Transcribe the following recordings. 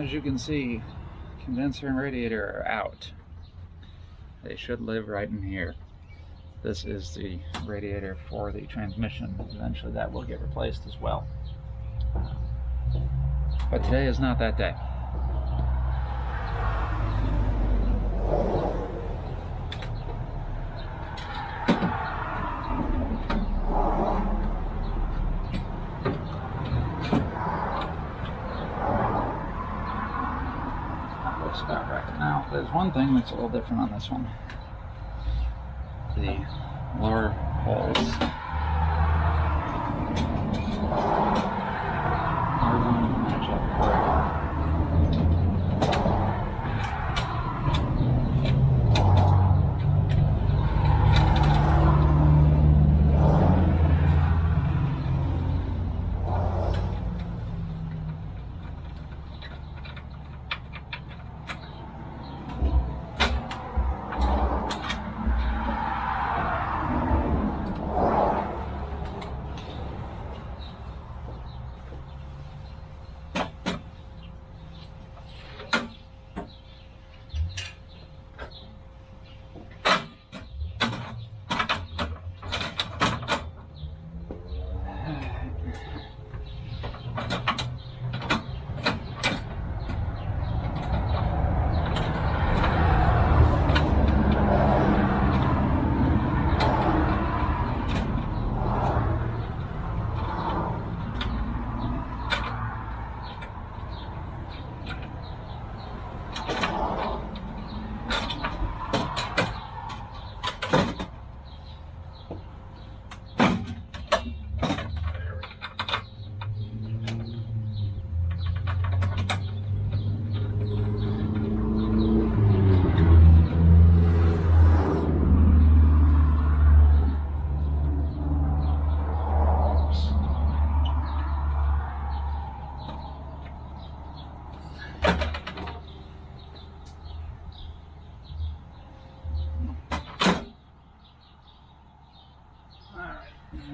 as you can see, condenser and radiator are out. They should live right in here. This is the radiator for the transmission. Eventually that will get replaced as well. But today is not that day. That looks about right. Now, there's one thing that's a little different on this one. The lower holes are going to match up correctly.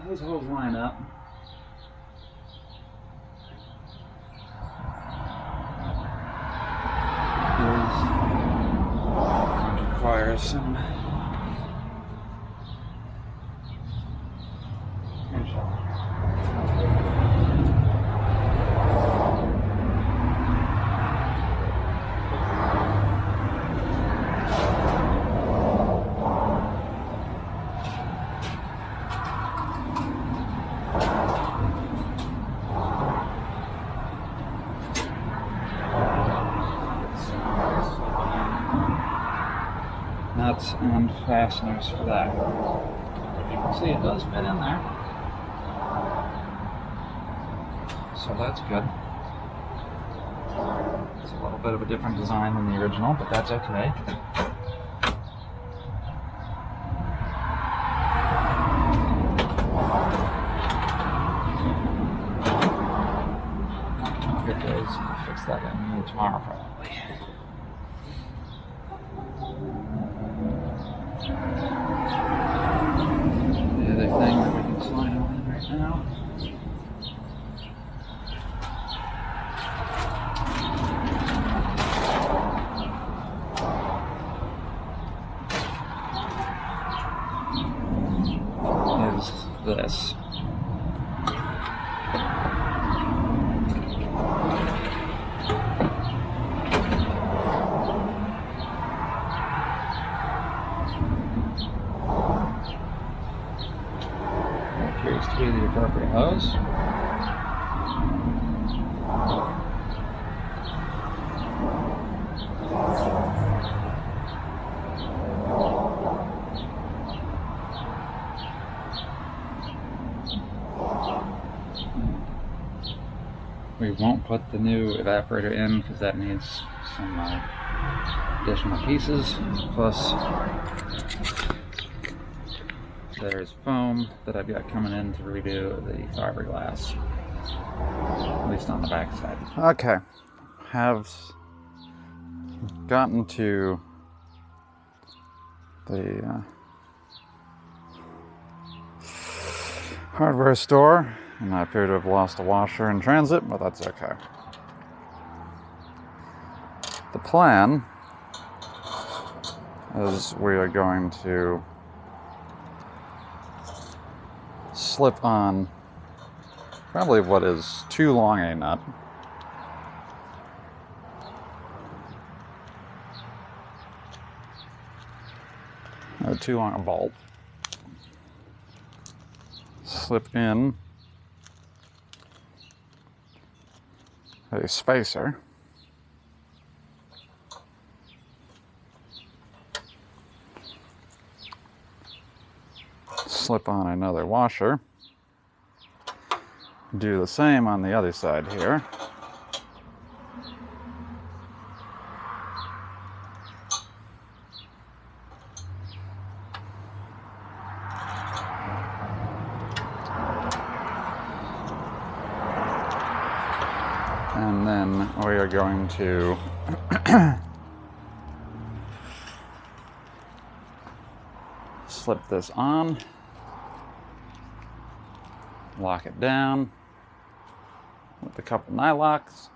Those holes line up. This requires some nuts and fasteners for that. You can see it does fit in there, so that's good. It's a little bit of a different design than the original, but that's okay. I'll get those and fix that in tomorrow probably. The other thing that we can slide on right now is this. Appears to be the appropriate hose. We won't put the new evaporator in because that needs some additional pieces. Plus, there's foam that I've got coming in to redo the fiberglass, at least on the back side. Okay, have gotten to the hardware store, and I appear to have lost a washer in transit, but that's okay. the plan is we are going to slip on probably what is too long a nut. Too long a bolt. Slip in a spacer. Slip on another washer. Do the same on the other side here. And then we are going to slip this on, lock it down with a couple nylocks.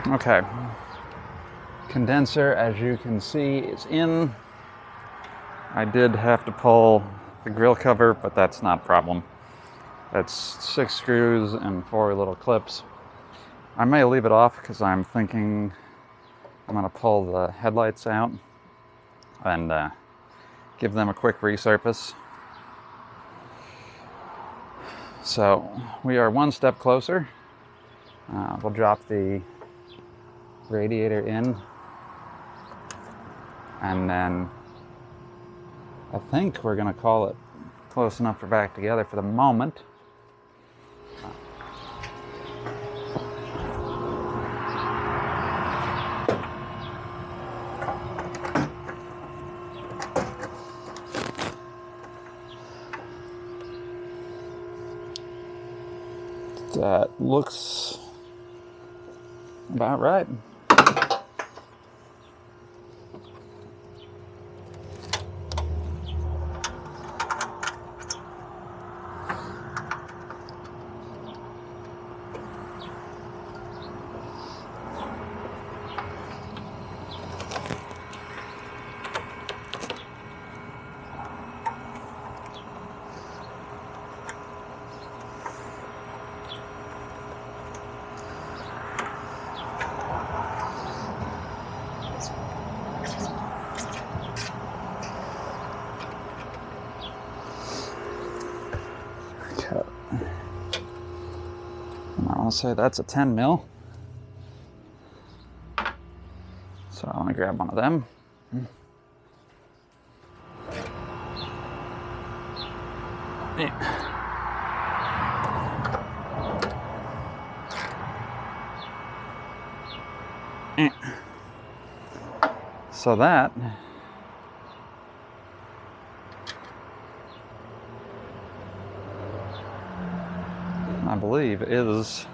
Okay, condenser, as you can see, is in. I did have to pull the grill cover, but that's not a problem. That's 6 screws and 4 little clips. I may leave it off because I'm thinking I'm going to pull the headlights out and give them a quick resurface. So we are one step closer. We'll drop the radiator in, and then I think we're going to call it close enough for back together for the moment. That looks about right. I want to say that's a 10 mil. So I want to grab one of them. So that I believe is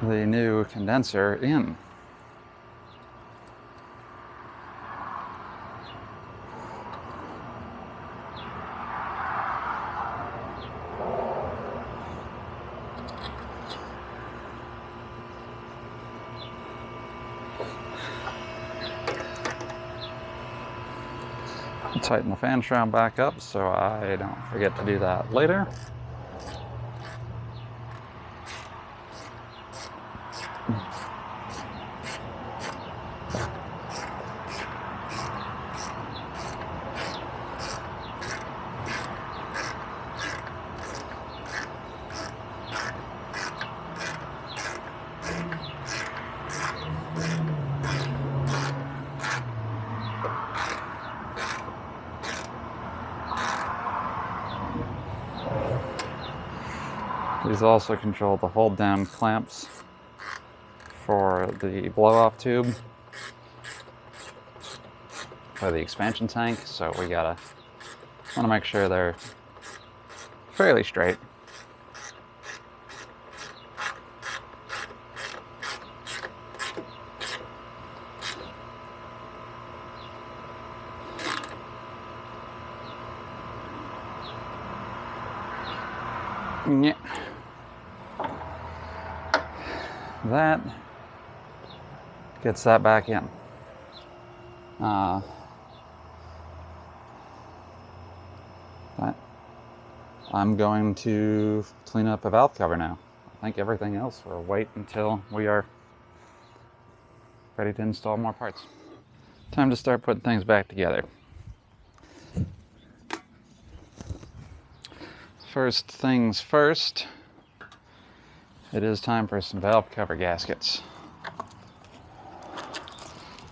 the new condenser in. Tighten the fan shroud back up so I don't forget to do that later. These also control the hold down clamps for the blow off tube for the expansion tank, so we want to make sure they're fairly straight. Yeah. That gets that back in. I'm going to clean up a valve cover now. I think everything else will wait until we are ready to install more parts. Time to start putting things back together. First things first, it is time for some valve cover gaskets.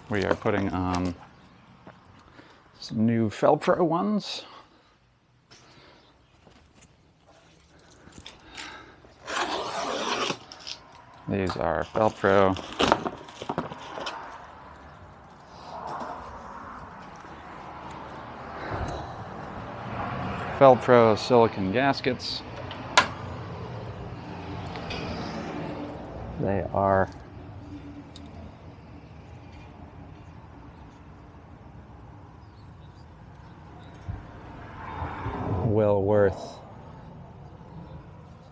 We are putting on some new Velcro ones. These are Velcro silicone gaskets. They are well worth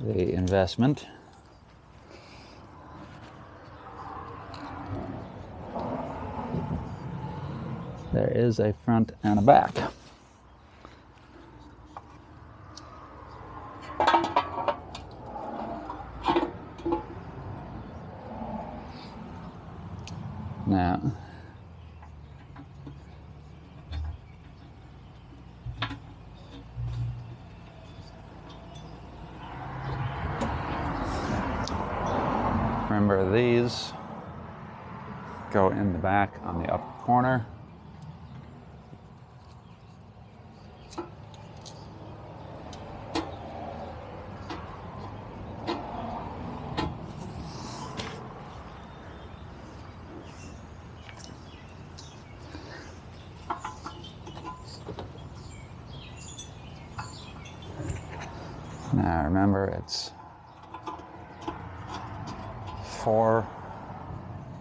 the investment. There is a front and a back. Now, remember these go in the back on the upper corner. Now remember, it's 4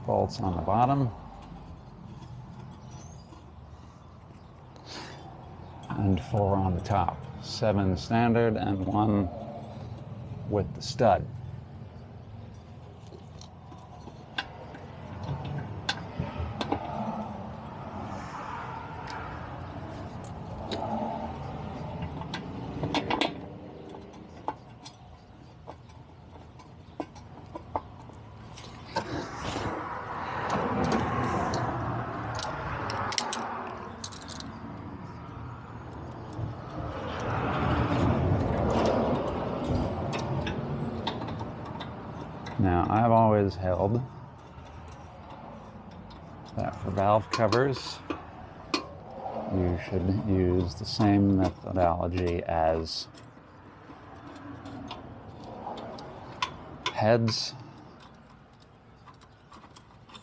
bolts on the bottom and 4 on the top. 7 standard and 1 with the stud. Now, I've always held that for valve covers, you should use the same methodology as heads,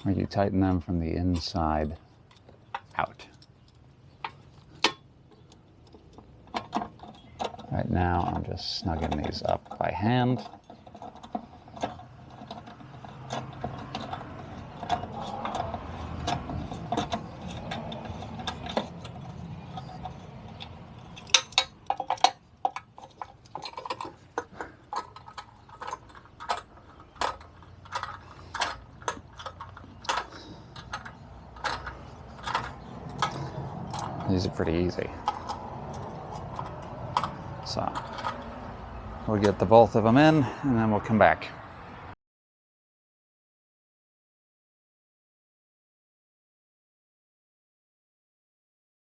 where you tighten them from the inside out. Right now, I'm just snugging these up by hand. These are pretty easy. So we'll get the both of them in and then we'll come back.